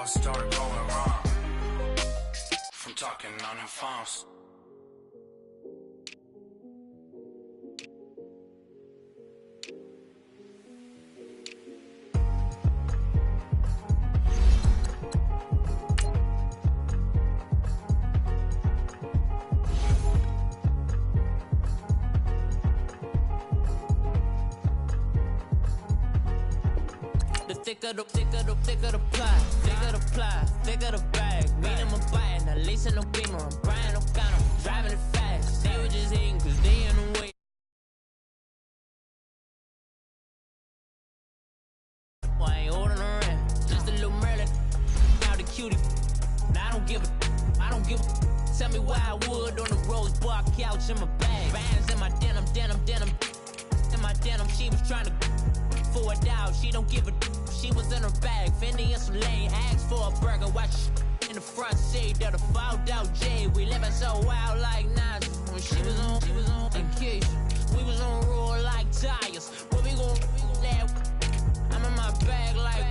all start going wrong from talking on the phones. Thicker the pie, thicker the bag. Meet him a bite, now lacing no beamer. I'm Brian O'Connor, driving it fast. They were just hating cause they in the way. I ain't holding around, just a little Merlin. Now the cutie, now I don't give a. Tell me why I would on the rose bar couch in my bag. Bands in my denim. In my denim, she was trying to for a doubt, she don't give a. She was in her bag, Fendi and some lane. Asked for a burger, watch in the front seat of the fouled out J. We living so wild like Nas. When she was on vacation, we was on roll like tires. What we gon' laugh? I'm in my bag like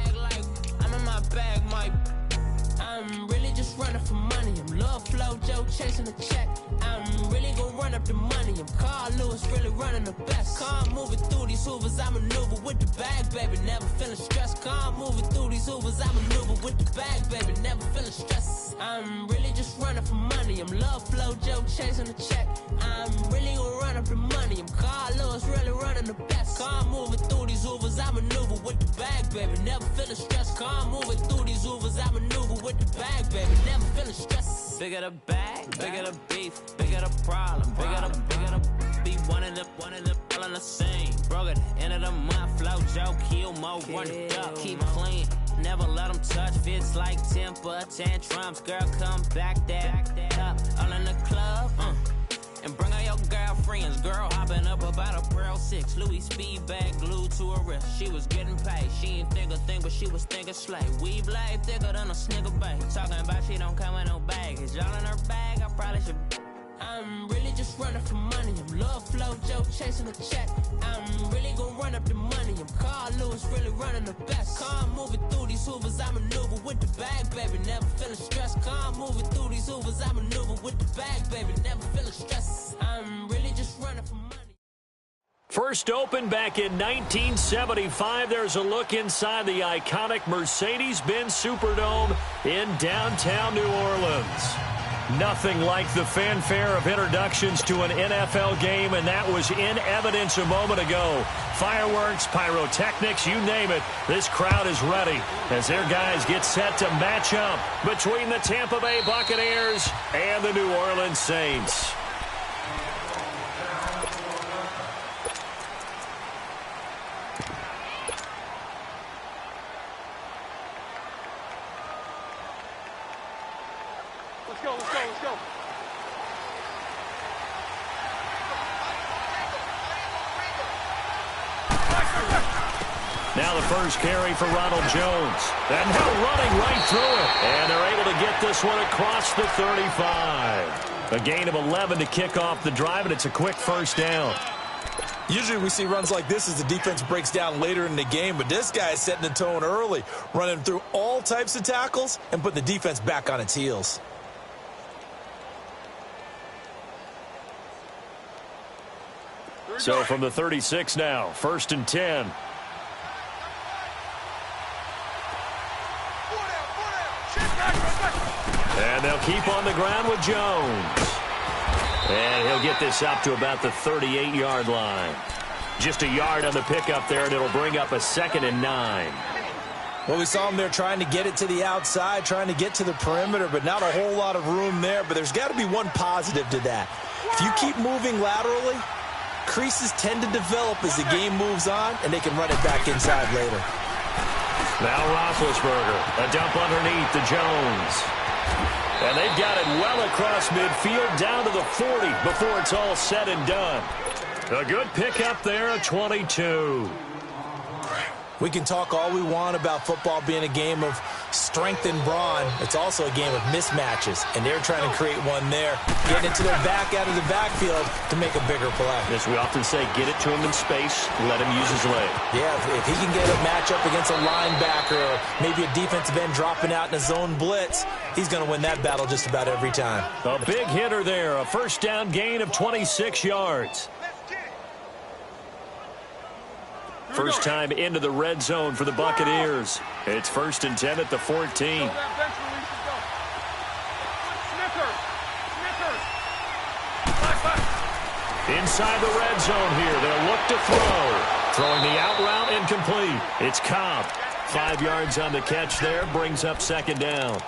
I'm in my bag, Mike. I'm really just running for money. I'm love flow, Joe chasing the check. I'm really gon' run up the money. I'm Carl Lewis, really running the best. Calm moving through these hoovers, I maneuver with the bag, baby. Never feeling stressed. Calm moving through these hoovers, I maneuver with the bag, baby. Never feeling stressed. I'm really just running for money. I'm love flow, Joe chasing the check. I'm really gon' run up the money. I'm Carl Lewis, really running the best. Calm moving through these hoovers, I maneuver with the bag, baby. Never feeling stressed. Calm moving through these hoovers, I maneuver with the bag, baby. Never feeling stressed. Bigger the bag, bigger the beef, bigger the problem, bigger the beef. One of them all in the same. Broke at the end of the month, flow, Joe, kill, mo, run it up, keep clean. Never let them touch, fits like temper tantrums. Girl, come back that up, all in the club, and bring all your girlfriends. Girl hopping up about a Pearl 6 Louis speed bag glued to her wrist. She was getting paid, she ain't think a thing, but she was thinking slay. We blade thicker than a snicker bag. Talking about she don't come with no baggage. Y'all in her bag, I probably should. I'm really just running for money. I'm love flow, Joe chasing the check. I'm really gon' run up the money. I'm Carl Lewis, really running the best. Calm moving through these hoovers, I maneuver with the bag, baby. Never feeling stressed. Calm moving through these hoovers, I maneuver with the bag, baby. Never feeling stressed. I'm really just running for money. First opened back in 1975. There's a look inside the iconic Mercedes-Benz Superdome in downtown New Orleans. Nothing like the fanfare of introductions to an NFL game, and that was in evidence a moment ago. Fireworks, pyrotechnics, you name it. This crowd is ready as their guys get set to match up between the Tampa Bay Buccaneers and the New Orleans Saints. Let's go. Now the first carry for Ronald Jones. And now running right through it. And they're able to get this one across the 35. A gain of 11 to kick off the drive, and it's a quick first down. Usually we see runs like this as the defense breaks down later in the game, but this guy is setting the tone early, running through all types of tackles and put the defense back on its heels. So from the 36 now, 1st and 10. And they'll keep on the ground with Jones. And he'll get this up to about the 38-yard line. Just a yard on the pickup there, and it'll bring up a 2nd and 9. Well, we saw him there trying to get it to the outside, trying to get to the perimeter, but not a whole lot of room there. But there's got to be one positive to that. If you keep moving laterally, creases tend to develop as the game moves on, and they can run it back inside later. Now Roethlisberger, a dump underneath to Jones. And they've got it well across midfield down to the 40 before it's all said and done. A good pickup there at 22. We can talk all we want about football being a game of strength and brawn. It's also a game of mismatches, and they're trying to create one there, getting it to their back out of the backfield to make a bigger play. As we often say, get it to him in space, let him use his leg. Yeah, if he can get a matchup against a linebacker or maybe a defensive end dropping out in a zone blitz, he's going to win that battle just about every time. A big hitter there, a first down gain of 26 yards. First time into the red zone for the Buccaneers. It's 1st and 10 at the 14. Inside the red zone here. They'll look to throw. Throwing the out route incomplete. It's Cobb. 5 yards on the catch there. Brings up 2nd down.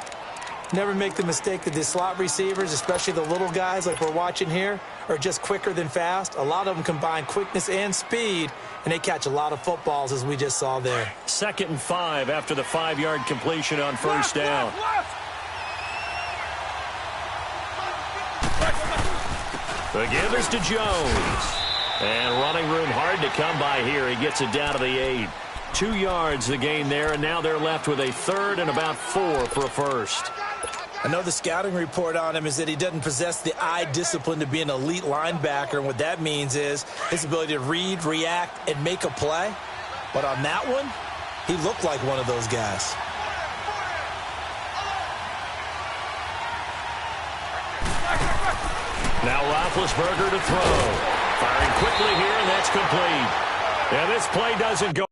Never make the mistake that the slot receivers, especially the little guys like we're watching here, are just quicker than fast. A lot of them combine quickness and speed, and they catch a lot of footballs, as we just saw there. 2nd and 5 after the 5-yard completion on 1st down. The give is to Jones. And running room hard to come by here. He gets it down to the 8. 2 yards the gain there, and now they're left with a 3rd and about 4 for a first. I know the scouting report on him is that he doesn't possess the eye discipline to be an elite linebacker, and what that means is his ability to read, react, and make a play. But on that one, he looked like one of those guys. Now Roethlisberger to throw. Firing quickly here, and that's complete. And this play doesn't go.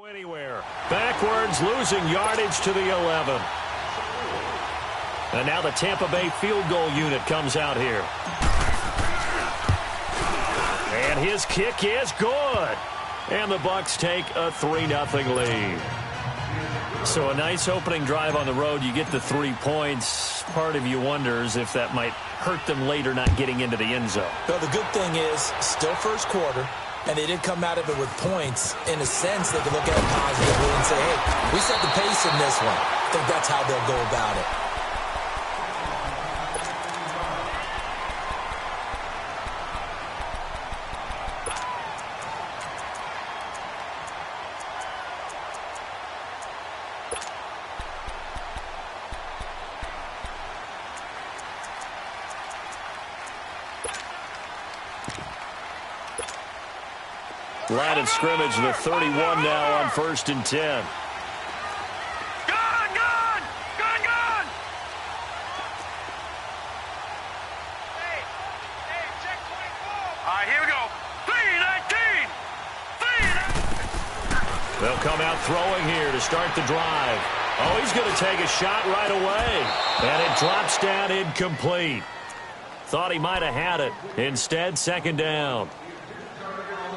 Anywhere. Backwards, losing yardage to the 11. And now the Tampa Bay field goal unit comes out here. And his kick is good. And the Bucs take a 3-0 lead. So a nice opening drive on the road. You get the 3 points. Part of you wonders if that might hurt them later not getting into the end zone. Well, the good thing is, still first quarter, and they did come out of it with points. In a sense, they can look at it positively and say, hey, we set the pace in this one. I think that's how they'll go about it. Line of scrimmage, the 31 now on 1st and 10. Gone! Hey, check 24. All right, here we go. 3-19. They'll come out throwing here to start the drive. Oh, he's going to take a shot right away. And it drops down incomplete. Thought he might have had it. Instead, 2nd down.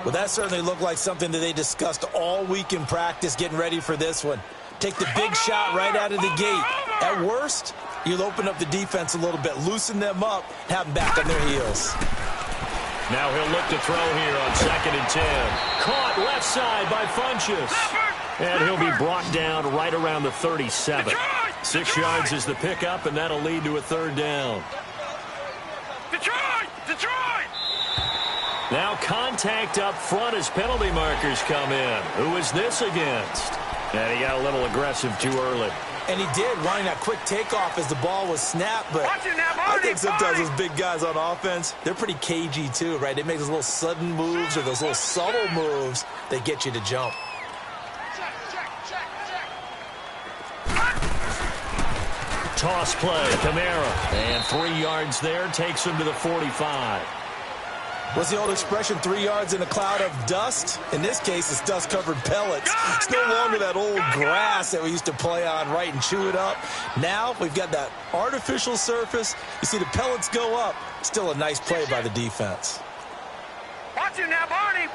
Well, that certainly looked like something that they discussed all week in practice getting ready for this one. Take the big shot right out of the gate. At worst, you'll open up the defense a little bit, loosen them up, and have them back on their heels. Now he'll look to throw here on 2nd and 10. Caught left side by Funchess. And he'll be brought down right around the 37. 6 yards is the pickup, and that'll lead to a 3rd down. Detroit! Now contact up front as penalty markers come in. Who is this against? And he got a little aggressive too early. And he did, wanting that quick takeoff as the ball was snapped. But I think sometimes those big guys on offense, they're pretty cagey too, right? They make those little sudden moves or those little subtle moves that get you to jump. Toss play, Kamara. And 3 yards there, takes him to the 45. What's the old expression, 3 yards in a cloud of dust? In this case, it's dust-covered pellets. It's no longer that old grass that we used to play on, right, and chew it up. Now we've got that artificial surface. You see the pellets go up. Still a nice play by the defense. Watch it now, Barney!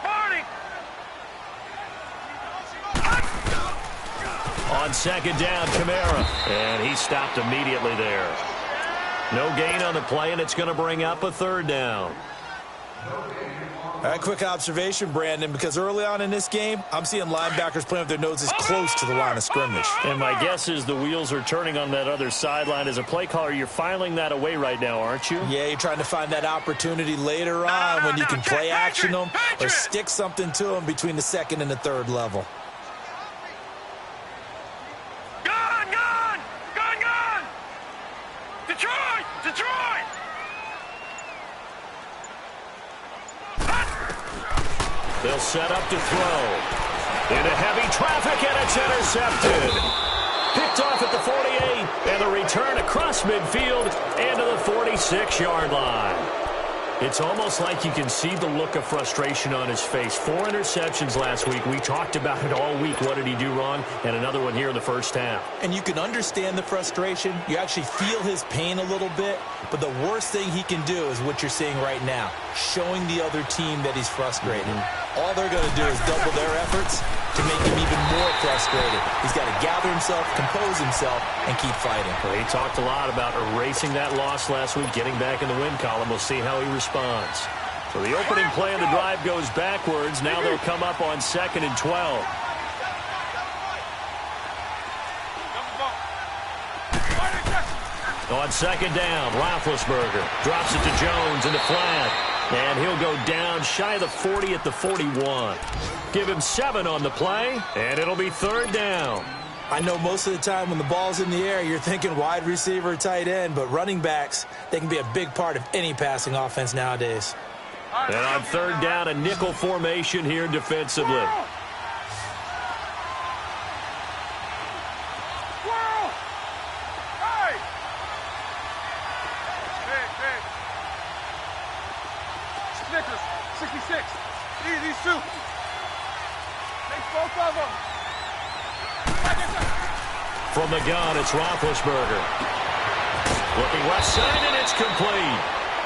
On 2nd down, Kamara. And he stopped immediately there. No gain on the play, and it's going to bring up a third down. All right, quick observation, Brandon, because early on in this game, I'm seeing linebackers playing with their noses close to the line of scrimmage. And my guess is the wheels are turning on that other sideline. As a play caller, you're filing that away right now, aren't you? Yeah, you're trying to find that opportunity later on when you can play action them or stick something to them between the second and the third level. Gone! Gone! Gone! Gone! Detroit! Detroit! They'll set up to throw. Into heavy traffic, and it's intercepted. Picked off at the 48, and the return across midfield and to the 46-yard line. It's almost like you can see the look of frustration on his face. 4 interceptions last week. We talked about it all week. What did he do wrong? And another one here in the first half. And you can understand the frustration. You actually feel his pain a little bit. But the worst thing he can do is what you're seeing right now, showing the other team that he's frustrated. All they're going to do is double their efforts to make him even more frustrated. He's got to gather himself, compose himself, and keep fighting. Well, he talked a lot about erasing that loss last week, getting back in the win column. We'll see how he responds. So the opening play of the drive goes backwards. Now they'll come up on 2nd and 12. On 2nd down, Roethlisberger drops it to Jones in the flat. And he'll go down shy of the 40 at the 41. Give him 7 on the play, and it'll be 3rd down. I know most of the time when the ball's in the air, you're thinking wide receiver, tight end, but running backs, they can be a big part of any passing offense nowadays. And on 3rd down, a nickel formation here defensively. Snickers, 66. These two. Take both of them. From the gun, it's Roethlisberger. Looking left side, and it's complete.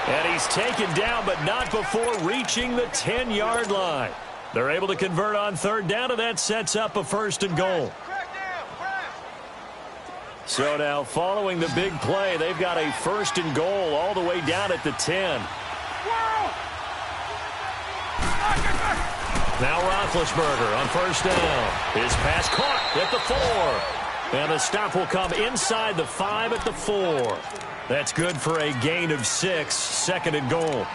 And he's taken down, but not before reaching the 10-yard line. They're able to convert on 3rd down, and that sets up a 1st and goal. So now, following the big play, they've got a 1st and goal all the way down at the 10. Now Roethlisberger on 1st down. His pass caught at the 4. And the stop will come inside the 5 at the 4. That's good for a gain of 6, 2nd and goal.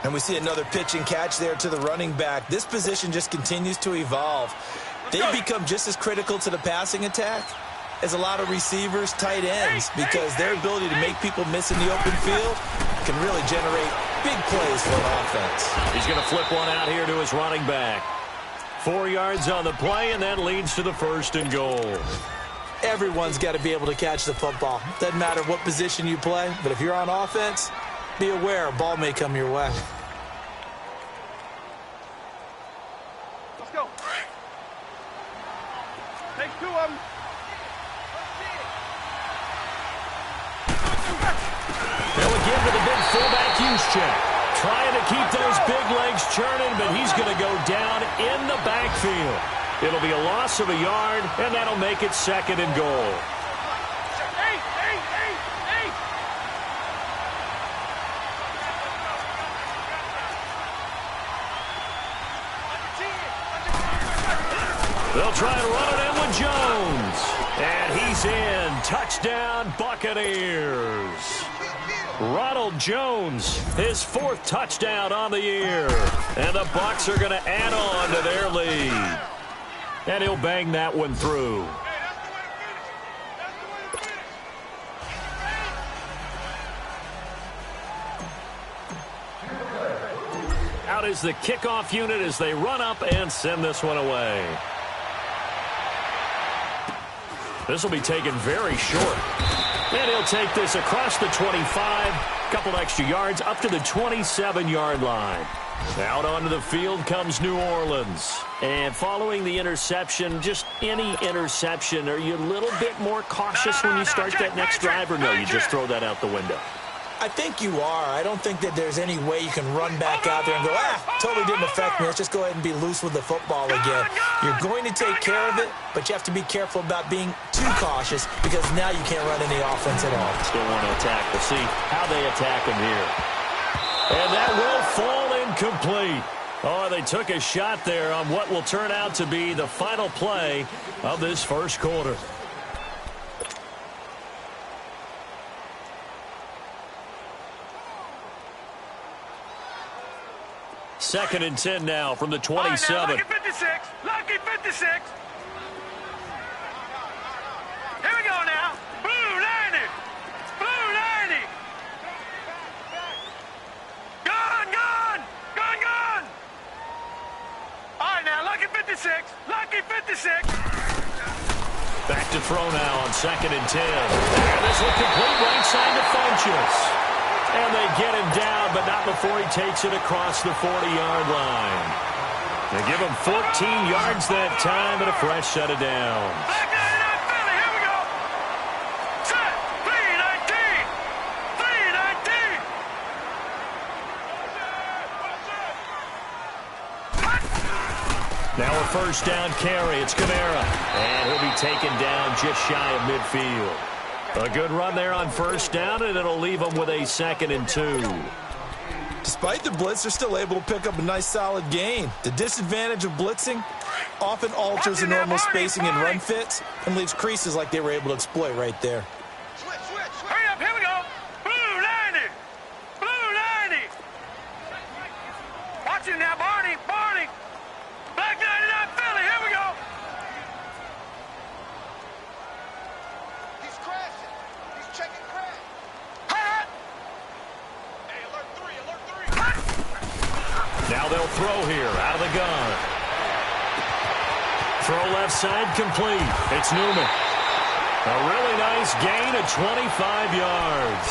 And we see another pitch and catch there to the running back. This position just continues to evolve. They've become just as critical to the passing attack as a lot of receivers, tight ends, because their ability to make people miss in the open field can really generate big plays for an offense. He's going to flip one out here to his running back. 4 yards on the play, and that leads to the 1st and goal. Everyone's got to be able to catch the football. Doesn't matter what position you play, but if you're on offense, be aware a ball may come your way. Let's go. Take 2 of them. They'll again to the big fullback use check. Trying to keep those big legs churning, but he's going to go down in the backfield. It'll be a loss of a yard, and that'll make it 2nd and goal. They'll try and run it in with Jones. And he's in. Touchdown, Buccaneers. Ronald Jones, his 4th touchdown on the year. And the Bucs are going to add on to their lead. And he'll bang that one through. Out is the kickoff unit as they run up and send this one away. This will be taken very short. And he'll take this across the 25, couple extra yards up to the 27-yard line. Out onto the field comes New Orleans. And following the interception, just any interception, are you a little bit more cautious when you start that next drive, or no, you just throw that out the window? I think you are. I don't think that there's any way you can run back out there and go, totally didn't affect me. Let's just go ahead and be loose with the football again. You're going to take care of it, but you have to be careful about being too cautious because now you can't run any offense at all. Still want to attack. We'll see how they attack him here. And that will fall incomplete. Oh, they took a shot there on what will turn out to be the final play of this first quarter. Second and 10 now from the 27. Right, lucky 56. Lucky 56. Here we go now. Blue 90. Blue 90. Gun. All right, now, lucky 56. Lucky 56. Back to throw now on second and 10. And this will complete right side to Funchess. And they get him down, but not before he takes it across the 40-yard line. They give him 14 yards that time and a fresh set of downs. Back 99 Philly, here we go. Set, 3-19. Now a first down carry. It's Kamara. And he'll be taken down just shy of midfield. A good run there on first down, and it'll leave them with a 2nd and 2. Despite the blitz, they're still able to pick up a nice solid gain. The disadvantage of blitzing often alters the normal spacing and run fits and leaves creases like they were able to exploit right there. Hurry up, here we go. Blue 90. Blue 90. Watch it now, Barney. Black 99 Philly, here we go. He's crashing. He's checking crash. Hot. Hey, alert 3. Now they'll throw here out of the gun. Throw left side complete. It's Newman. A really nice gain of 25 yards.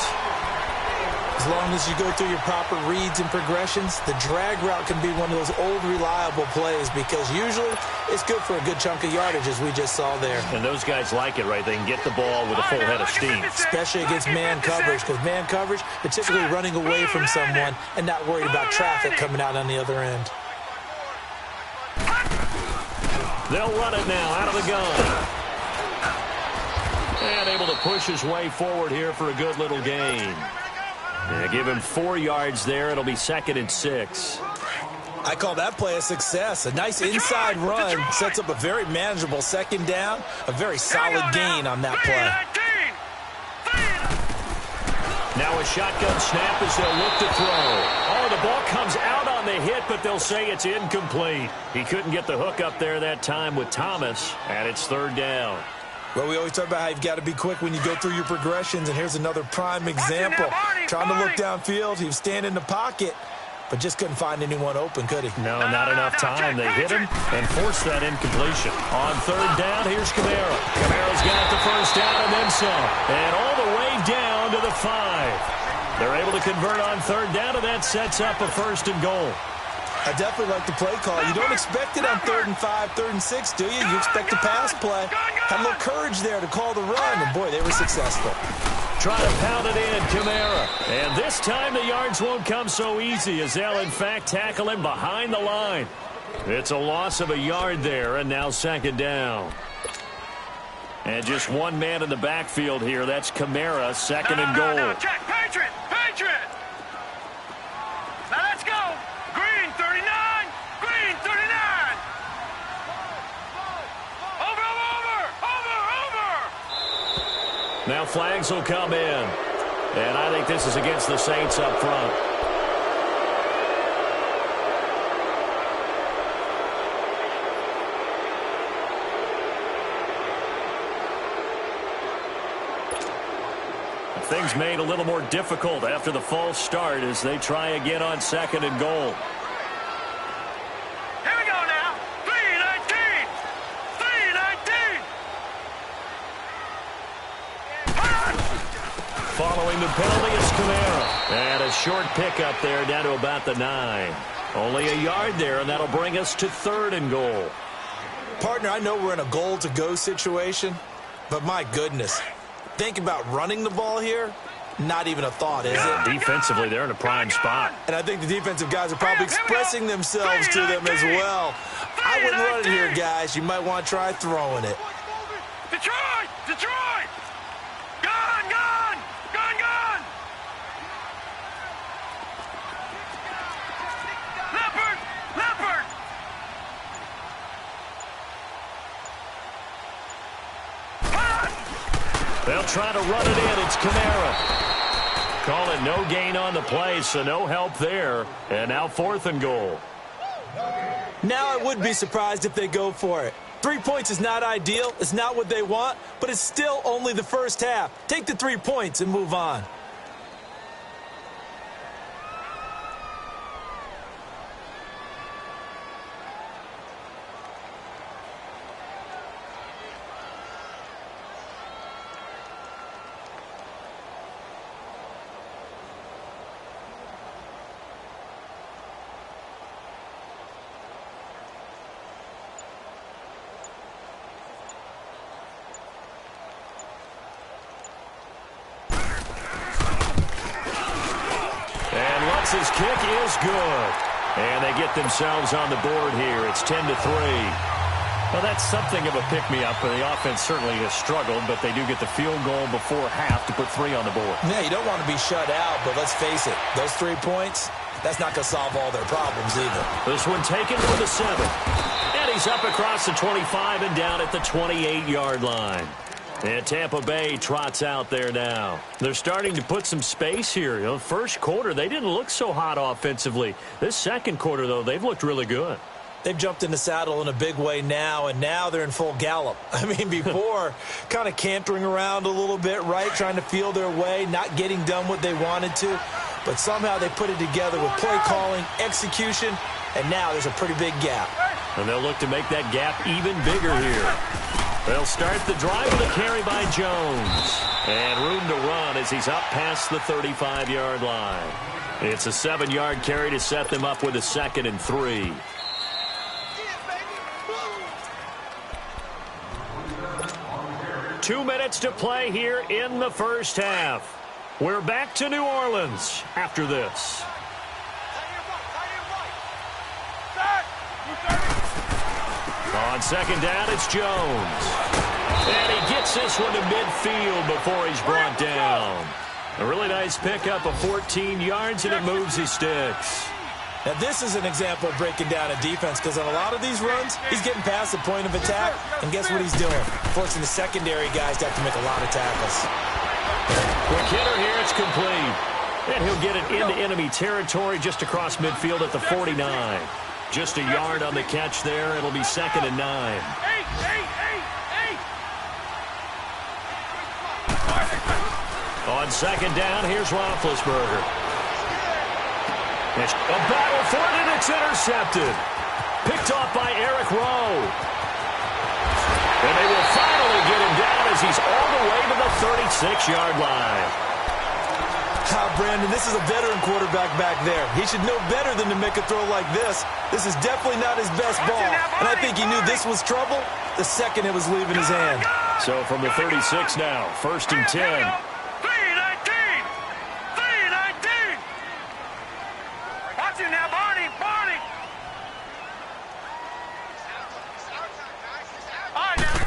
As long as you go through your proper reads and progressions, the drag route can be one of those old reliable plays because usually it's good for a good chunk of yardage as we just saw there. And those guys like it, right? They can get the ball with a full head of steam. Especially against man coverage because man coverage, they're typically running away from someone and not worried about traffic coming out on the other end. They'll run it now out of the gun. And able to push his way forward here for a good little gain. Yeah, give him 4 yards there. It'll be 2nd and 6. I call that play a success. A nice inside run sets up a very manageable second down. A very solid gain on that play. Now a shotgun snap as they'll look to throw. Oh, the ball comes out on the hit, but they'll say it's incomplete. He couldn't get the hook up there that time with Thomas, and it's 3rd down. Well, we always talk about how you've got to be quick when you go through your progressions, and here's another prime example. Trying to look downfield, he was standing in the pocket, but just couldn't find anyone open, could he? No, not enough time. They hit him and forced that incompletion. On 3rd down, here's Kamara. Kamara's got the first down and then some. And all the way down to the 5. They're able to convert on 3rd down, and that sets up a 1st and goal. I definitely like the play call. You don't expect it on 3rd and 5, 3rd and 6, do you? You expect a pass play. Had a little courage there to call the run, and boy, they were successful. Trying to pound it in, Kamara. And this time the yards won't come so easy as they'll, in fact, tackle him behind the line. It's a loss of a yard there, and now 2nd down. And just one man in the backfield here. That's Kamara, 2nd and goal. No, check. Patriot. Now let's go. Green 39. Green 39. Over. Now flags will come in. And I think this is against the Saints up front. Things made a little more difficult after the false start as they try again on 2nd and goal. Here we go now. 3-19. 3-19. Following the penalty is Kamara. And a short pickup there down to about the 9. Only a yard there, and that'll bring us to 3rd and goal. Partner, I know we're in a goal-to-go situation, but my goodness. Think about running the ball here. Not even a thought, is Yeah, it? defensively, they're in a prime spot. And I think the defensive guys are probably expressing themselves to them as well. I wouldn't run it here, guys. You might want to try throwing it. Detroit! Detroit! Gun! Gun! Gun! Gun! Leopard! Leopard! They'll try to run it in. It's Kamara. Call it no gain on the play, so no help there. And now 4th and goal. Now I would be surprised if they go for it. 3 points is not ideal. It's not what they want, but it's still only the first half. Take the 3 points and move on. His kick is good. And they get themselves on the board here. It's 10-3. Well, that's something of a pick-me-up. The offense certainly has struggled, but they do get the field goal before half to put 3 on the board. Yeah, you don't want to be shut out, but let's face it, those 3 points, that's not going to solve all their problems either. This one taken for the 7. And he's up across the 25 and down at the 28-yard line. And Tampa Bay trots out there now. They're starting to put some space here. You know, first quarter, they didn't look so hot offensively. This second quarter, though, they've looked really good. They've jumped in the saddle in a big way now, and now they're in full gallop. I mean, before, kind of cantering around a little bit, right, trying to feel their way, not getting done what they wanted to. But somehow they put it together with play calling, execution, and now there's a pretty big gap. And they'll look to make that gap even bigger here. They'll start the drive with a carry by Jones. And room to run as he's up past the 35-yard line. It's a 7-yard carry to set them up with a 2nd and 3. 2 minutes to play here in the first half. We're back to New Orleans after this. On 2nd down, it's Jones. And he gets this one to midfield before he's brought down. A really nice pickup of 14 yards, and it moves his sticks. Now, this is an example of breaking down a defense, because on a lot of these runs, he's getting past the point of attack, and guess what he's doing? Forcing the secondary guys to have to make a lot of tackles. Quick hitter here, it's complete. And he'll get it into enemy territory just across midfield at the 49. Just a yard on the catch there. It'll be 2nd and 9. On 2nd down, here's Roethlisberger. It's a battle for it, and it's intercepted. Picked off by Eric Rowe. And they will finally get him down as he's all the way to the 36-yard line. Brandon, this is a veteran quarterback back there. He should know better than to make a throw like this. This is definitely not his best ball. And I think he knew this was trouble the second it was leaving his hand. So from the 36 now, 1st and 10. 3-19! Watch it now, Barney! Barney! All right, now.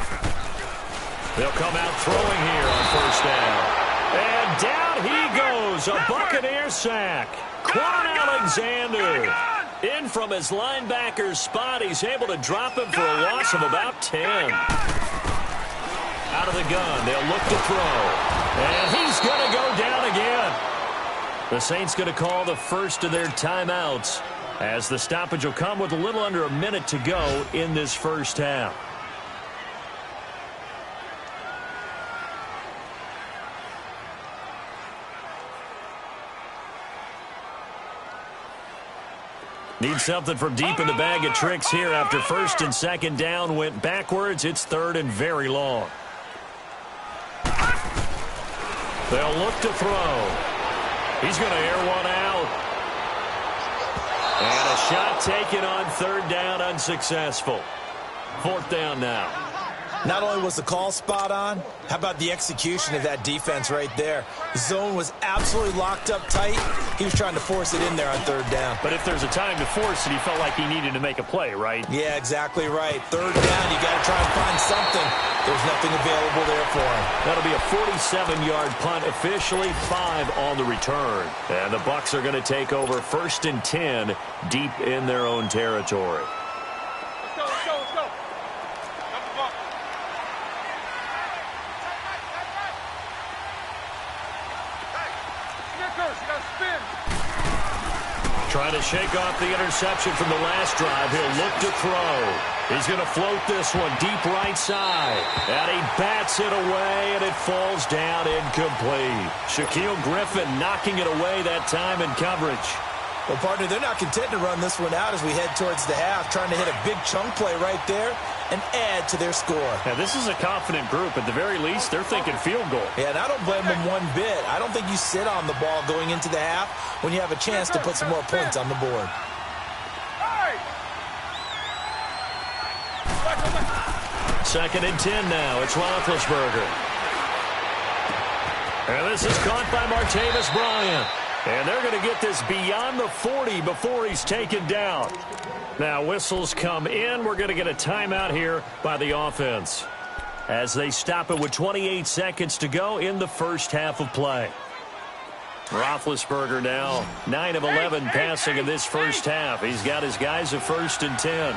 They'll come out throwing here on 1st down. And down he goes, a Buccaneer sack. Quan Alexander in from his linebacker's spot. He's able to drop him for a loss of about 10. Out of the gun, they'll look to throw. And he's going to go down again. The Saints going to call the first of their timeouts as the stoppage will come with a little under a minute to go in this first half. Need something from deep in the bag of tricks here after 1st and 2nd down went backwards. It's 3rd and very long. They'll look to throw. He's going to air one out. And a shot taken on 3rd down, unsuccessful. 4th down now. Not only was the call spot on, how about the execution of that defense right there? The zone was absolutely locked up tight. He was trying to force it in there on third down. But if there's a time to force it, he felt like he needed to make a play, right? Yeah, exactly right. Third down, you got to try and find something. There's nothing available there for him. That'll be a 47-yard punt, officially 5 on the return. And the Bucs are going to take over 1st and 10 deep in their own territory. Let's go. Trying to shake off the interception from the last drive. He'll look to throw. He's going to float this one deep right side. And he bats it away, and it falls down incomplete. Shaquille Griffin knocking it away that time in coverage. Well, partner, they're not content to run this one out as we head towards the half, trying to hit a big chunk play right there and add to their score. Now, this is a confident group. At the very least, they're thinking field goal. Yeah, and I don't blame them one bit. I don't think you sit on the ball going into the half when you have a chance to put some more points on the board. 2nd and 10 now. It's Roethlisberger. And this is caught by Martavis Bryant. And they're going to get this beyond the 40 before he's taken down. Now, whistles come in. We're going to get a timeout here by the offense as they stop it with 28 seconds to go in the first half of play. Roethlisberger now 9 of 11 passing in this first half. He's got his guys at 1st and 10.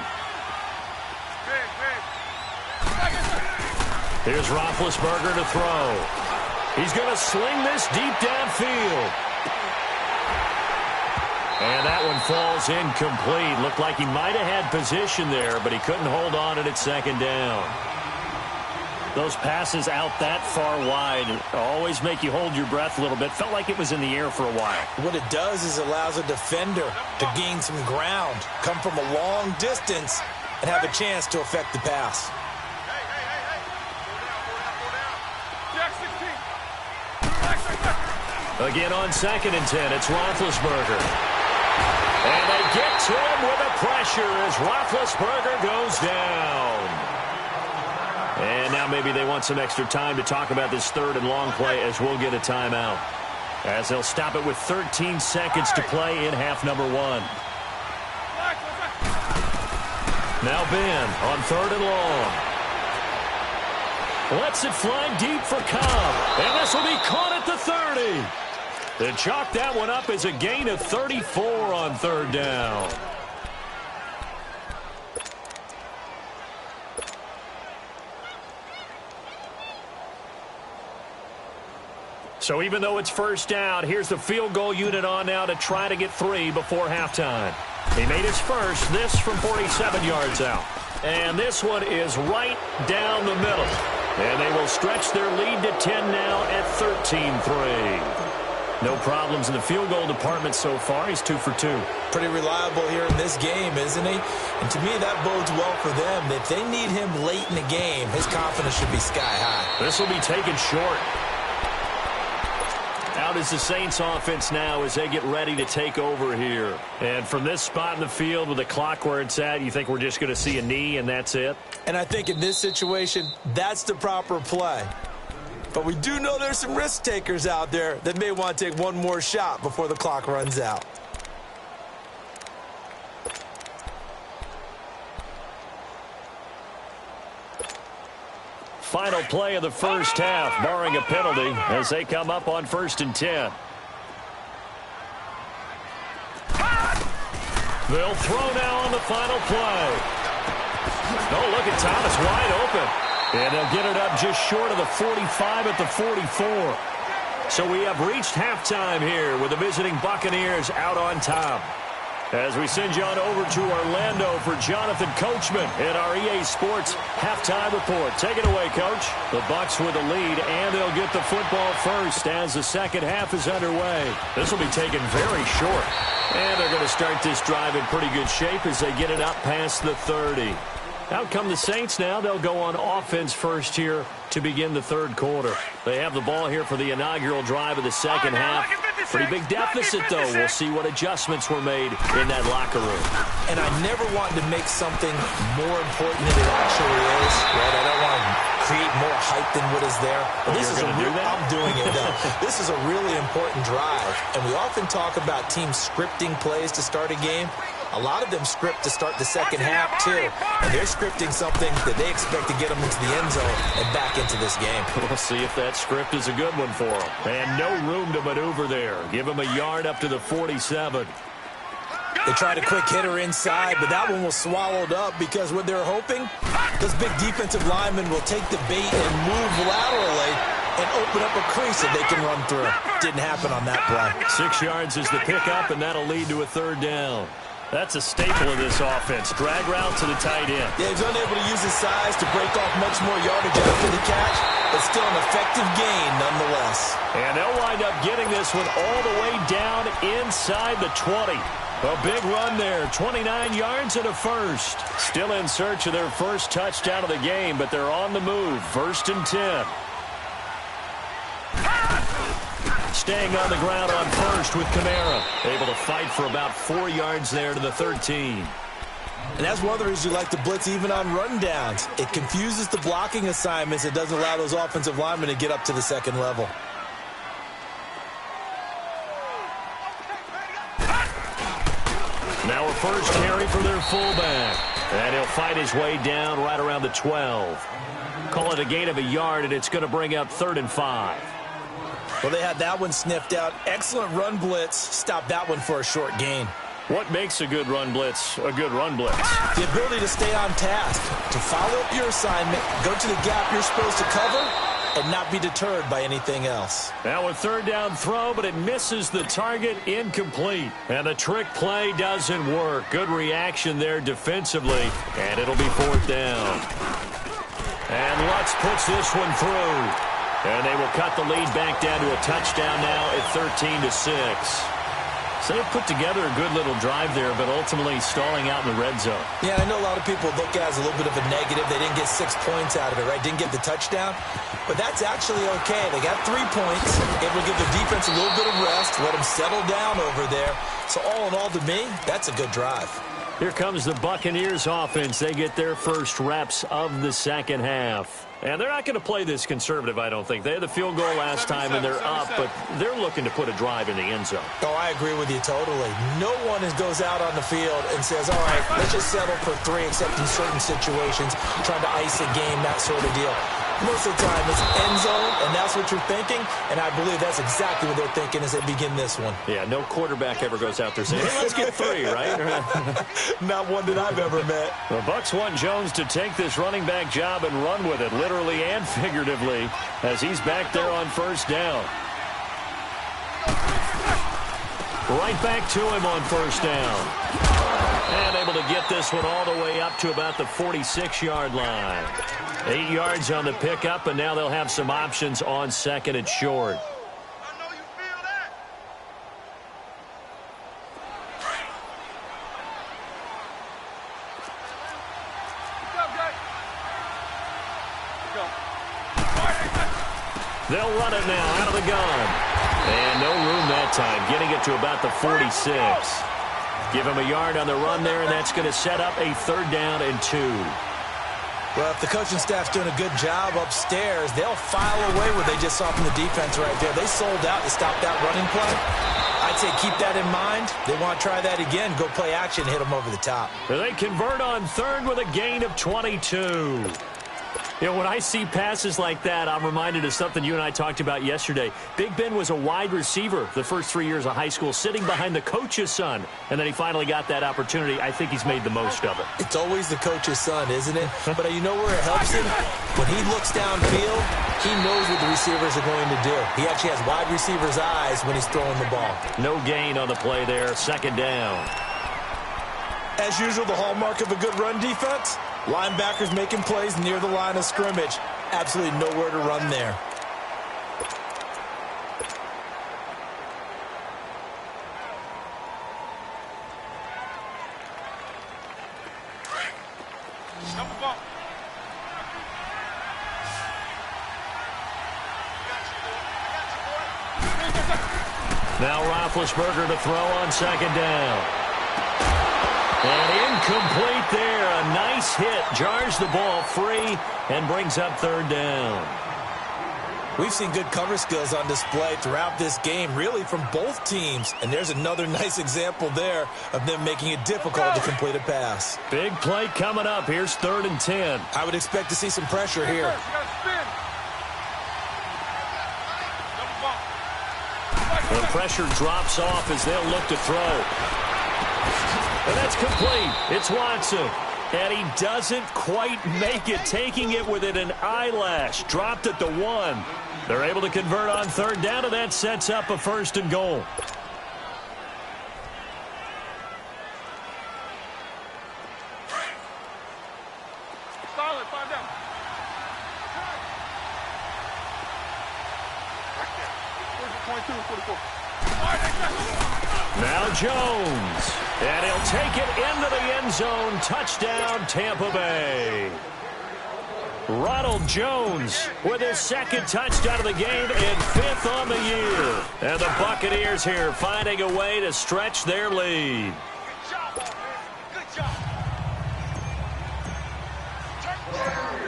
Here's Roethlisberger to throw. He's going to sling this deep downfield. And that one falls incomplete. Looked like he might have had position there, but he couldn't hold on at 2nd down. Those passes out that far wide always make you hold your breath a little bit. Felt like it was in the air for a while. What it does is it allows a defender to gain some ground, come from a long distance, and have a chance to affect the pass. Again on 2nd and 10, it's Roethlisberger. And they get to him with the pressure as Roethlisberger goes down. And now maybe they want some extra time to talk about this 3rd and long play as we'll get a timeout. As they'll stop it with 13 seconds to play in half number 1. Now Ben on 3rd and long. Lets it fly deep for Cobb. And this will be caught at the 30. They chalk that one up as a gain of 34 on 3rd down. So even though it's 1st down, here's the field goal unit on now to try to get 3 before halftime. He made his first, this from 47 yards out. And this one is right down the middle. And they will stretch their lead to 10 now at 13-3. No problems in the field goal department so far. He's 2 for 2. Pretty reliable here in this game, isn't he? And to me, that bodes well for them. If they need him late in the game, his confidence should be sky high. This will be taken short. Out is the Saints offense now as they get ready to take over here. And from this spot in the field with the clock where it's at, you think we're just going to see a knee and that's it? And I think in this situation, that's the proper play. But we do know there's some risk takers out there that may want to take one more shot before the clock runs out. Final play of the first half, barring a penalty, as they come up on 1st and 10. They'll throw now on the final play. Oh, look at Thomas wide open. And they'll get it up just short of the 45 at the 44. So we have reached halftime here with the visiting Buccaneers out on top. As we send you on over to Orlando for Jonathan Coachman in our EA Sports halftime report. Take it away, Coach. The Bucs with the lead, and they'll get the football first as the second half is underway. This will be taken very short. And they're going to start this drive in pretty good shape as they get it up past the 30. Out come the Saints now. They'll go on offense first here to begin the 3rd quarter. They have the ball here for the inaugural drive of the second half. Pretty big deficit, though. We'll see what adjustments were made in that locker room. And I never want to make something more important than it actually is. Right? I don't want to create more hype than what is there. But this is I'm doing it, though. This is a really important drive. And we often talk about teams scripting plays to start a game. A lot of them script to start the second half, too. And they're scripting something that they expect to get them into the end zone and back into this game. We'll see if that script is a good one for them. And no room to maneuver there. Give them a yard up to the 47. They tried a quick hitter inside, but that one was swallowed up because what they're hoping, this big defensive lineman will take the bait and move laterally and open up a crease that they can run through. Didn't happen on that play. 6 yards is the pickup, and that'll lead to a third down. That's a staple of this offense. Drag route to the tight end. Yeah, he's unable to use his size to break off much more yardage after the catch, but still an effective gain nonetheless. And they'll wind up getting this one all the way down inside the 20. A big run there, 29 yards and a first. Still in search of their first touchdown of the game, but they're on the move. 1st and 10. Staying on the ground on first with Kamara. Able to fight for about 4 yards there to the 13. And that's one of the reasons you like to blitz even on rundowns. It confuses the blocking assignments. It doesn't allow those offensive linemen to get up to the second level. Now a first carry for their fullback. And he'll fight his way down right around the 12. Call it a gain of a yard, and it's going to bring up 3rd and 5. Well, they had that one sniffed out. Excellent run blitz. Stopped that one for a short gain. What makes a good run blitz a good run blitz? The ability to stay on task, to follow up your assignment, go to the gap you're supposed to cover, and not be deterred by anything else. Now a 3rd down throw, but it misses the target, incomplete. And the trick play doesn't work. Good reaction there defensively, and it'll be 4th down. And Lutz puts this one through. And they will cut the lead back down to a touchdown now at 13-6. So they put together a good little drive there, but ultimately stalling out in the red zone. Yeah, I know a lot of people look at it as a little bit of a negative. They didn't get 6 points out of it, right? Didn't get the touchdown. But that's actually okay. They got 3 points. It will give the defense a little bit of rest, let them settle down over there. So all in all, to me, that's a good drive. Here comes the Buccaneers offense. They get their first reps of the second half. And they're not going to play this conservative, I don't think. They had the field goal last time, and they're up, but they're looking to put a drive in the end zone. Oh, I agree with you totally. No one goes out on the field and says, all right, let's just settle for 3, except in certain situations, trying to ice a game, that sort of deal. Most of the time, it's end zone, and that's what you're thinking, and I believe that's exactly what they're thinking as they begin this one. Yeah, no quarterback ever goes out there saying, hey, let's get 3, right? Not one that I've ever met. The Bucs want Jones to take this running back job and run with it, literally and figuratively, as he's back there on 1st down. Right back to him on 1st down. And able to get this one all the way up to about the 46-yard line. 8 yards on the pickup, and now they'll have some options on 2nd and short. I know you feel that. They'll run it now out of the gun. And no room that time, getting it to about the 46. Give him a yard on the run there, and that's going to set up a 3rd down and 2. Well, if the coaching staff's doing a good job upstairs, they'll file away what they just saw from the defense right there. They sold out to stop that running play. I'd say keep that in mind. They want to try that again. Go play action, hit them over the top. They convert on 3rd with a gain of 22. You know, when I see passes like that, I'm reminded of something you and I talked about yesterday. Big Ben was a wide receiver the first 3 years of high school, sitting behind the coach's son, and then he finally got that opportunity. I think he's made the most of it. It's always the coach's son, isn't it? But you know where it helps him? When he looks downfield, he knows what the receivers are going to do. He actually has wide receivers' eyes when he's throwing the ball. No gain on the play there, 2nd down. As usual, the hallmark of a good run defense, linebackers making plays near the line of scrimmage. Absolutely nowhere to run there. Now Roethlisberger to throw on second down. And incomplete there. A nice hit. Jars the ball free and brings up third down. We've seen good cover skills on display throughout this game, really from both teams. And there's another nice example there of them making it difficult to complete a pass. Big play coming up. Here's 3rd and 10. I would expect to see some pressure here. The pressure drops off as they'll look to throw. And that's complete. It's Watson. And he doesn't quite make it, taking it within an eyelash. Dropped at the 1. They're able to convert on 3rd down, and that sets up a 1st and goal. Solid, 5 down. Right there. 44. Now Jones. And he'll take it into the end zone. Touchdown, Tampa Bay. Ronald Jones with his 2nd touchdown of the game and 5th on the year. And the Buccaneers here finding a way to stretch their lead. Good job, man. Good job.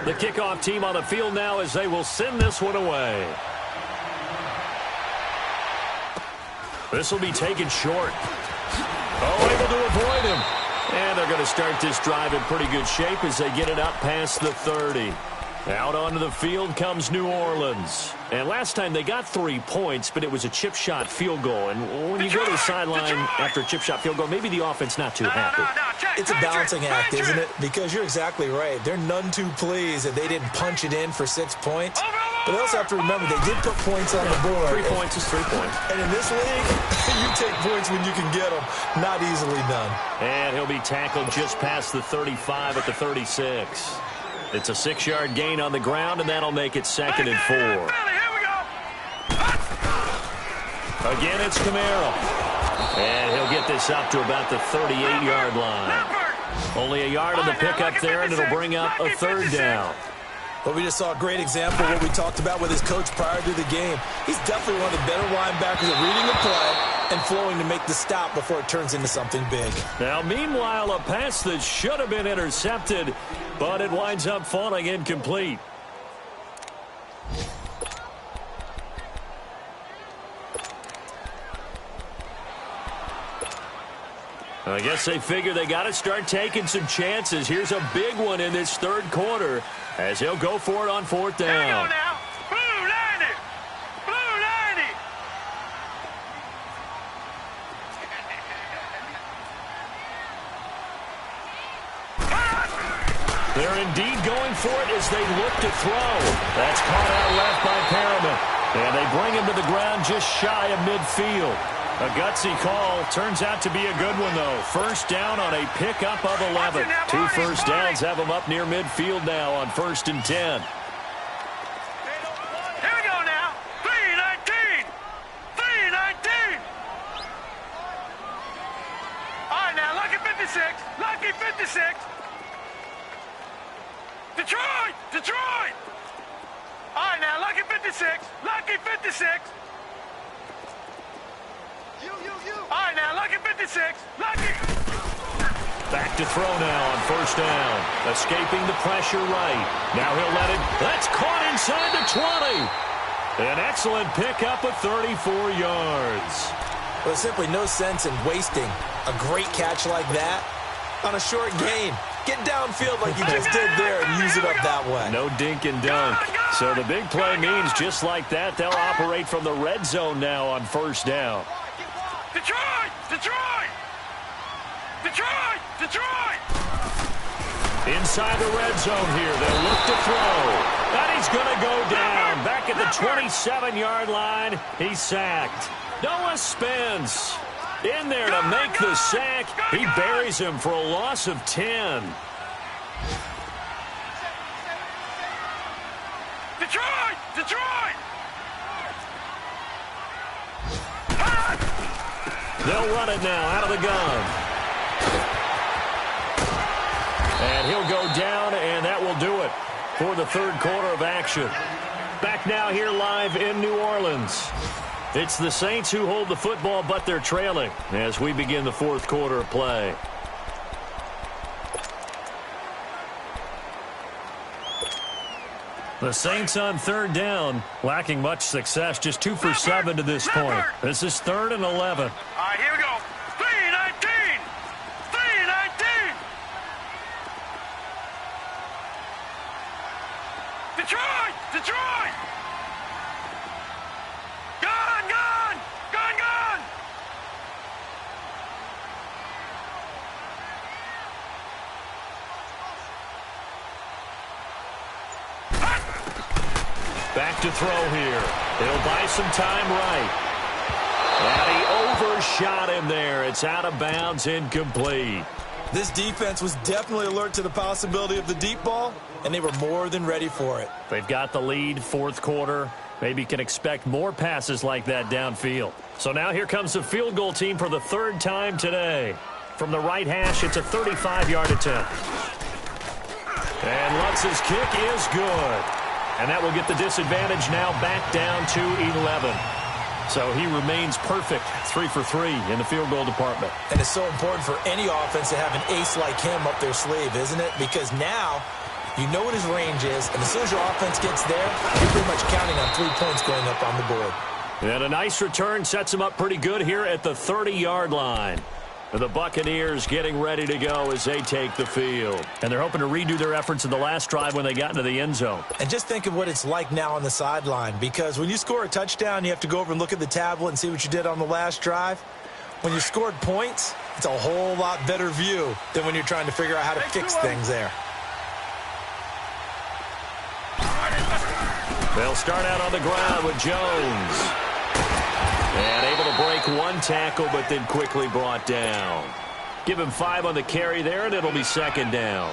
The kickoff team on the field now as they will send this one away. This will be taken short. Oh, able to avoid him. And they're going to start this drive in pretty good shape as they get it up past the 30. Out onto the field comes New Orleans. And last time they got 3 points, but it was a chip shot field goal. And when you go to the sideline after a chip shot field goal, maybe the offense not too happy. It's a balancing act, isn't it? Because you're exactly right. They're none too pleased that they didn't punch it in for 6 points. But they also have to remember they did put points on the board. 3 points is 3 points. And in this league, you take points when you can get them. Not easily done. And he'll be tackled just past the 35 at the 36. It's a 6-yard gain on the ground, and that'll make it 2nd and 4. Again, it's Camaro. And he'll get this up to about the 38-yard line. Only a yard on the pickup there, and it'll bring up a 3rd down. But we just saw a great example of what we talked about with his coach prior to the game. He's definitely one of the better linebackers at reading the play and flowing to make the stop before it turns into something big. Now, meanwhile, a pass that should have been intercepted, but it winds up falling incomplete. I guess they figure they got to start taking some chances. Here's a big one in this 3rd quarter as he'll go for it on 4th down. Here we go now. Blue 90. Blue 90. They're indeed going for it as they look to throw. That's caught out left by Perriman. And they bring him to the ground just shy of midfield. A gutsy call. Turns out to be a good one, though. 1st down on a pickup of 11. 2 first downs have him up near midfield now on 1st and 10. Here we go now. 3-19. 3-19. All right, now, lucky 56. Lucky 56. Detroit. Detroit. All right, now, lucky 56. Lucky 56. All right, now, lucky 56. Lucky. Back to throw now on 1st down. Escaping the pressure right. Now he'll let it. That's caught inside the 20. An excellent pickup of 34 yards. Well, there's simply no sense in wasting a great catch like that on a short gain. Get downfield like you just did there and use it up that way. No dink and dunk. So the big play means just like that, they'll operate from the red zone now on 1st down. Detroit! Detroit! Detroit! Detroit! Inside the red zone here. They'll look to throw. And he's going to go down. Back at the 27-yard line. He's sacked. Noah Spence in there to make the sack. He buries him for a loss of 10. Detroit! Detroit! They'll run it now out of the gun. And he'll go down, and that will do it for the 3rd quarter of action. Back now here live in New Orleans. It's the Saints who hold the football, but they're trailing as we begin the fourth quarter of play. The Saints on third down, lacking much success, just 2 for 7 to this point. This is 3rd and 11. All right, here we go. 3-19. 3-19. Detroit! Detroit! Gone! Gone! Gone! Gone! Back to throw here. He'll buy some time right. And he overshot him there. It's out of bounds, incomplete. This defense was definitely alert to the possibility of the deep ball, and they were more than ready for it. They've got the lead, fourth quarter. Maybe can expect more passes like that downfield. So now here comes the field goal team for the 3rd time today. From the right hash, it's a 35-yard attempt. And Lutz's kick is good. And that will get the disadvantage now back down to 11. So he remains perfect, 3 for 3 in the field goal department. And it's so important for any offense to have an ace like him up their sleeve, isn't it? Because now you know what his range is, and as soon as your offense gets there, you're pretty much counting on 3 points going up on the board. And a nice return sets him up pretty good here at the 30-yard line. The Buccaneers getting ready to go as they take the field. And they're hoping to redo their efforts in the last drive when they got into the end zone. And just think of what it's like now on the sideline, because when you score a touchdown, you have to go over and look at the tablet and see what you did on the last drive. When you scored points, it's a whole lot better view than when you're trying to figure out how to fix things there. They'll start out on the ground with Jones. And able to break one tackle, but then quickly brought down. Give him 5 on the carry there, and it'll be 2nd down.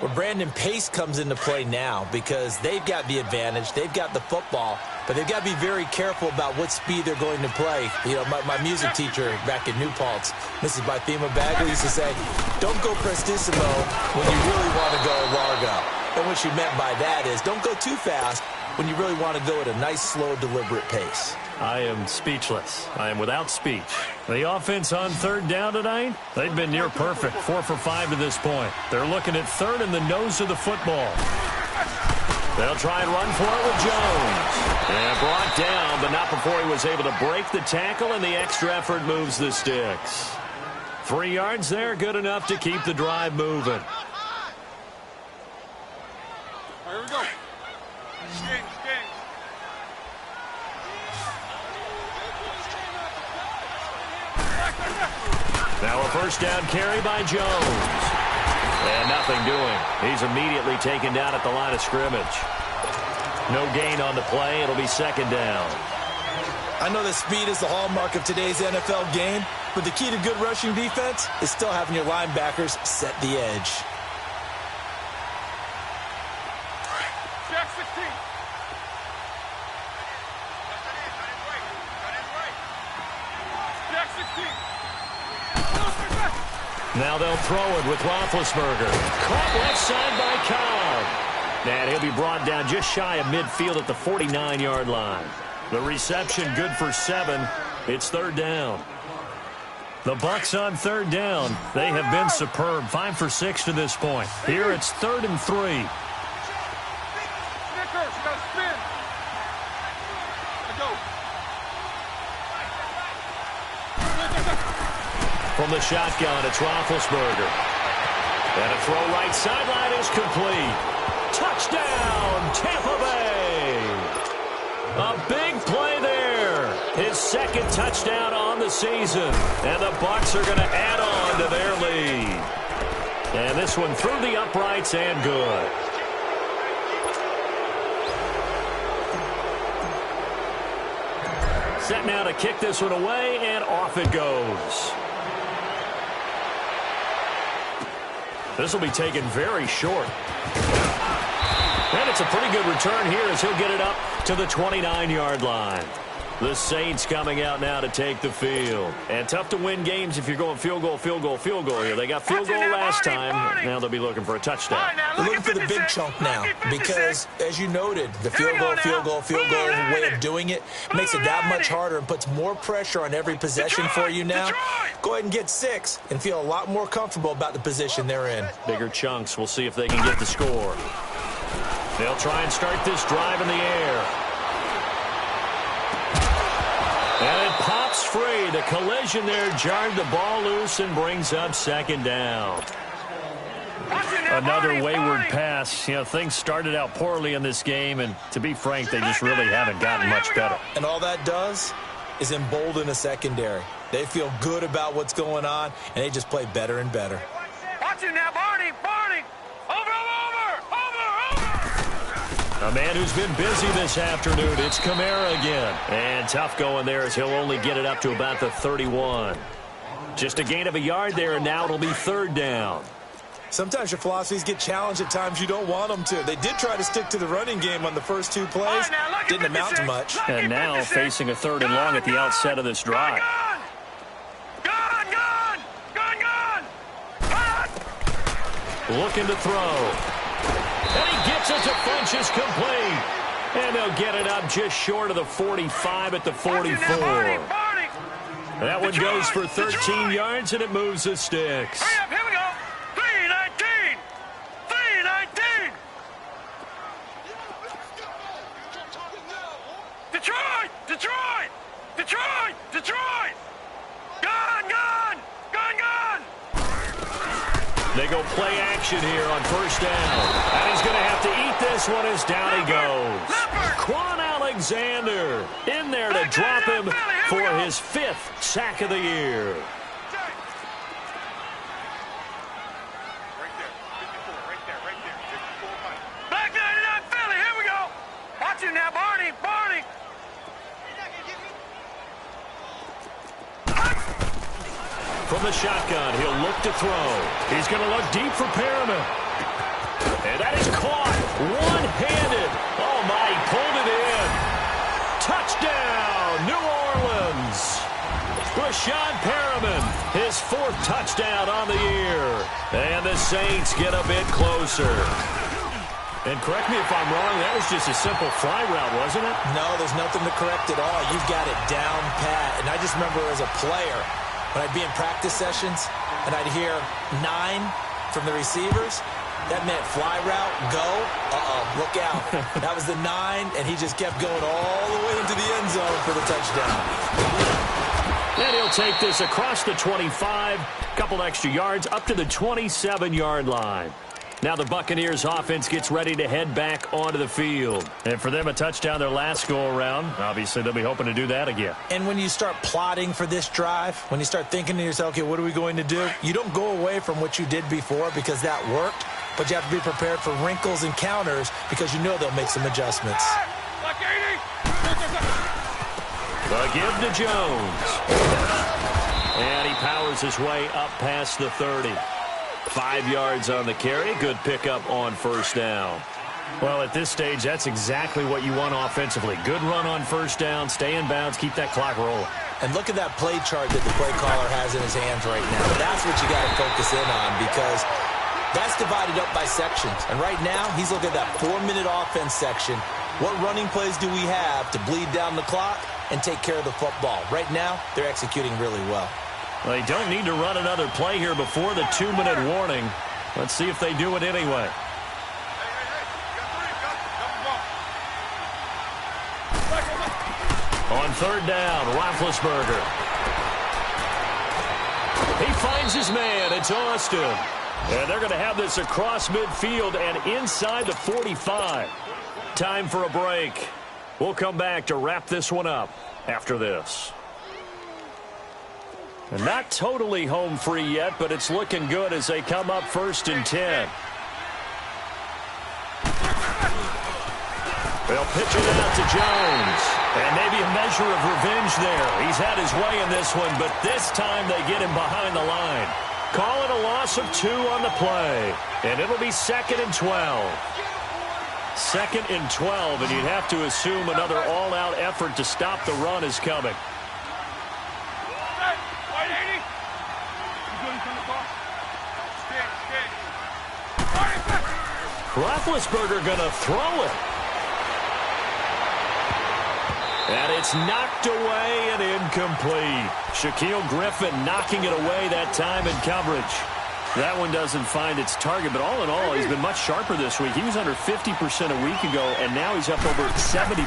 Well, Brandon, pace comes into play now because they've got the advantage. They've got the football, but they've got to be very careful about what speed they're going to play. You know, my music teacher back in New Paltz, Mrs. Bythema Bagley, used to say, don't go prestissimo when you really want to go largo. And what she meant by that is don't go too fast when you really want to go at a nice, slow, deliberate pace. I am speechless. I am without speech. The offense on 3rd down tonight, they've been near perfect, 4 for 5 to this point. They're looking at 3rd in the nose of the football. They'll try and run for it with Jones. And brought down, but not before he was able to break the tackle, and the extra effort moves the sticks. 3 yards there, good enough to keep the drive moving. Here we go. Skate. Now a 1st down carry by Jones. And nothing doing. He's immediately taken down at the line of scrimmage. No gain on the play. It'll be 2nd down. I know that speed is the hallmark of today's NFL game, but the key to good rushing defense is still having your linebackers set the edge. Jack 16. Jack 16. Now they'll throw it with Roethlisberger. Caught left side by Cobb. And he'll be brought down just shy of midfield at the 49-yard line. The reception good for 7. It's 3rd down. The Bucs on 3rd down. They have been superb. 5 for 6 to this point. Here it's 3rd and 3. Snickers, you gotta spin. Gotta go. From the shotgun, it's Roethlisberger. And a throw right sideline is complete. Touchdown, Tampa Bay. A big play there. His 2nd touchdown on the season. And the Bucs are going to add on to their lead. And this one through the uprights and good. Set now to kick this one away, and off it goes. This will be taken very short. And it's a pretty good return here as he'll get it up to the 29-yard line. The Saints coming out now to take the field. And tough to win games if you're going field goal, field goal, field goal here. They got field goal last time. Now they'll be looking for a touchdown. They're looking for the big chunk now because, as you noted, the field goal way of doing it makes it that much harder and puts more pressure on every possession for you now. Go ahead and get 6 and feel a lot more comfortable about the position they're in. Bigger chunks. We'll see if they can get the score. They'll try and start this drive in the air. And it pops free. The collision there jarred the ball loose and brings up second down. Another wayward pass. You know, things started out poorly in this game, and to be frank, they just really haven't gotten much better. And all that does is embolden a secondary. They feel good about what's going on, and they just play better and better. Watch it now, Barney. Over. A man who's been busy this afternoon. It's Kamara again. And tough going there as he'll only get it up to about the 31. Just a gain of a yard there, and now it'll be third down. Sometimes your philosophies get challenged at times you don't want them to. They did try to stick to the running game on the first 2 plays. Didn't amount to much. And now facing a third and long at the outset of this drive. Gone! Looking to throw. And he gets it to Funchess complete. And they'll get it up just short of the 45 at the 44. That one goes for 13 yards, and it moves the sticks. Hurry up, here we go. 319. Detroit. Gone. They go play action here on first down. And he's going to have to eat this one as down he goes. Quan Alexander in there to drop him for his 5th sack of the year. Right there. 54. Black 99 Philly, here we go. Watch it now, Barney. From the shotgun, he'll look to throw. He's going to look deep for Perriman. And that is caught one-handed. Oh, my, he pulled it in. Touchdown, New Orleans. Rashad Perriman, his 4th touchdown on the year. And the Saints get a bit closer. And correct me if I'm wrong, that was just a simple fly route, wasn't it? No, there's nothing to correct at all. You've got it down pat. And I just remember as a player, when I'd be in practice sessions and I'd hear 9 from the receivers, that meant fly route, go, look out. That was the 9, and he just kept going all the way into the end zone for the touchdown. And he'll take this across the 25, couple extra yards, up to the 27-yard line. Now the Buccaneers offense gets ready to head back onto the field. And for them, a touchdown their last go-around. Obviously, they'll be hoping to do that again. And when you start plotting for this drive, when you start thinking to yourself, okay, what are we going to do? You don't go away from what you did before because that worked, but you have to be prepared for wrinkles and counters because you know they'll make some adjustments. Like 80. The give to Jones. And he powers his way up past the 30. 5 yards on the carry. Good pickup on first down. Well, at this stage, that's exactly what you want offensively. Good run on first down, stay in bounds, keep that clock rolling. And look at that play chart that the play caller has in his hands right now. That's what you got to focus in on because that's divided up by sections. And right now, he's looking at that 4-minute offense section. What running plays do we have to bleed down the clock and take care of the football? Right now, they're executing really well. They don't need to run another play here before the 2-minute warning. Let's see if they do it anyway. On third down, Roethlisberger. He finds his man. It's Austin. And they're going to have this across midfield and inside the 45. Time for a break. We'll come back to wrap this one up after this. And not totally home free yet, but it's looking good as they come up 1st and 10. They'll pitch it out to Jones. And maybe a measure of revenge there. He's had his way in this one, but this time they get him behind the line. Call it a loss of 2 on the play. And it'll be 2nd and 12. 2nd and 12, and you'd have to assume another all-out effort to stop the run is coming. Roethlisberger going to throw it. And it's knocked away and incomplete. Shaquille Griffin knocking it away that time in coverage. That one doesn't find its target, but all in all, he's been much sharper this week. He was under 50% a week ago, and now he's up over 70%.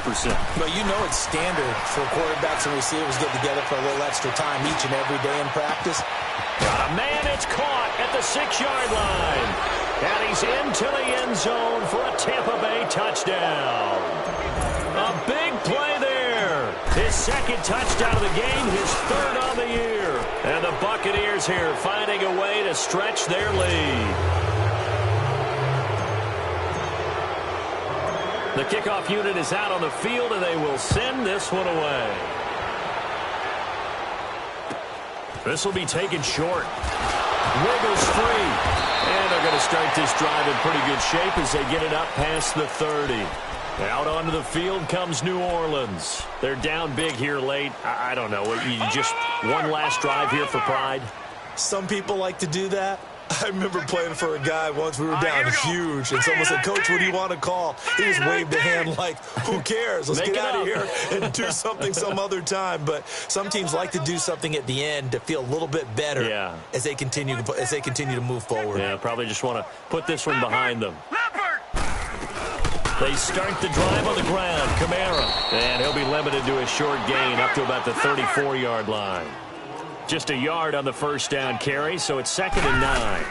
But you know it's standard for quarterbacks and receivers get together for a little extra time each and every day in practice. Got a man, it's caught at the 6-yard line. And he's into the end zone for a Tampa Bay touchdown. A big play there. His 2nd touchdown of the game, his 3rd on the year. And the Buccaneers here finding a way to stretch their lead. The kickoff unit is out on the field, and they will send this one away. This will be taken short. Wiggles free. And they're going to start this drive in pretty good shape as they get it up past the 30. Out onto the field comes New Orleans. They're down big here late. I don't know. You just one last drive here for pride? Some people like to do that. I remember playing for a guy once. We were down huge, and someone said, "Coach, what do you want to call?" He just waved a hand like, "Who cares? Let's get out of here and do something some other time." But some teams like to do something at the end to feel a little bit better as they continue to move forward. Yeah, probably just want to put this one behind them. They start the drive on the ground. Kamara, and he'll be limited to a short gain up to about the 34-yard line. Just a yard on the first down carry, so it's 2nd and 9.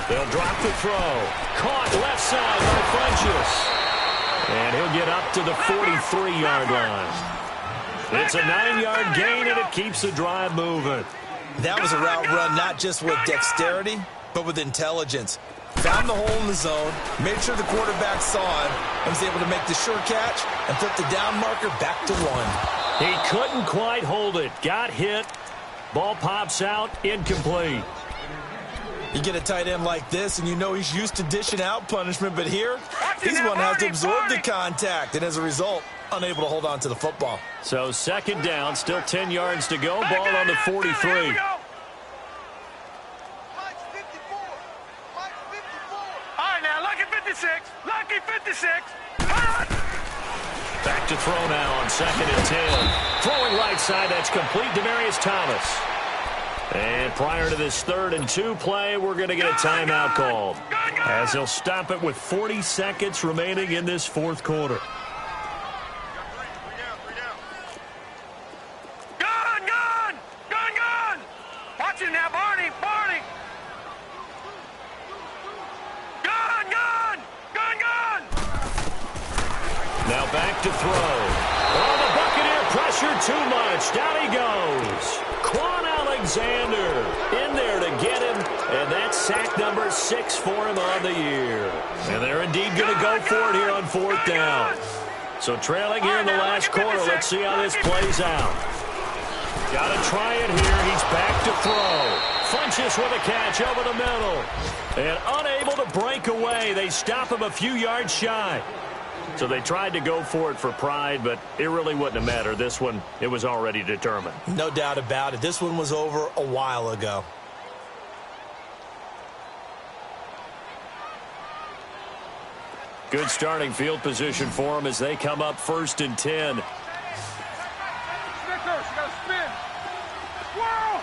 They'll drop the throw. Caught left side by Funchess. And he'll get up to the 43-yard line. It's a 9-yard gain, and it keeps the drive moving. That was a route run not just with dexterity, but with intelligence. Found the hole in the zone, made sure the quarterback saw him, and was able to make the sure catch and flip the down marker back to 1. He couldn't quite hold it. Got hit. Ball pops out, incomplete. You get a tight end like this, and you know he's used to dishing out punishment, but here, he's one that has to absorb the contact, and as a result, unable to hold on to the football. So 2nd down, still 10 yards to go, ball on the 43. Lucky 56. Lucky 56. Back to throw now on 2nd and 10. Throwing right side, that's complete. Demaryius Thomas. And prior to this 3rd and 2 play, we're going to get a timeout called, as they'll stop it with 40 seconds remaining in this 4th quarter. Gun! Watch it now, Barney! Now back to throw. Oh, the Buccaneer pressure too much. Down he goes. Quan Alexander in there to get him. And that's sack number 6 for him on the year. And they're indeed going to go for it here on 4th down. So trailing here in the last quarter. Let's see how this plays out. Got to try it here. He's back to throw. Funchess with a catch over the middle. And unable to break away. They stop him a few yards shy. So they tried to go for it for pride, but it really wouldn't have mattered. This one, it was already determined. No doubt about it. This one was over a while ago. Good starting field position for them as they come up 1st and 10. Snickers, you gotta spin. Squirrel!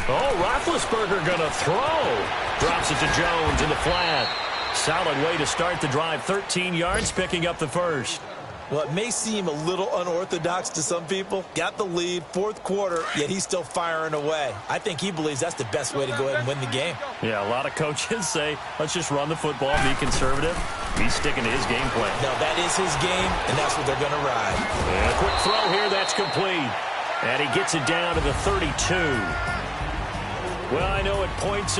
Oh, Roethlisberger going to throw. Drops it to Jones in the flat. Solid way to start the drive. 13 yards, picking up the 1st. Well, it may seem a little unorthodox to some people. Got the lead, 4th quarter, yet he's still firing away. I think he believes that's the best way to go ahead and win the game. Yeah, a lot of coaches say, let's just run the football, be conservative. He's sticking to his game plan. No, that is his game, and that's what they're going to ride. And a quick throw here, that's complete. And he gets it down to the 32. Well, I know it points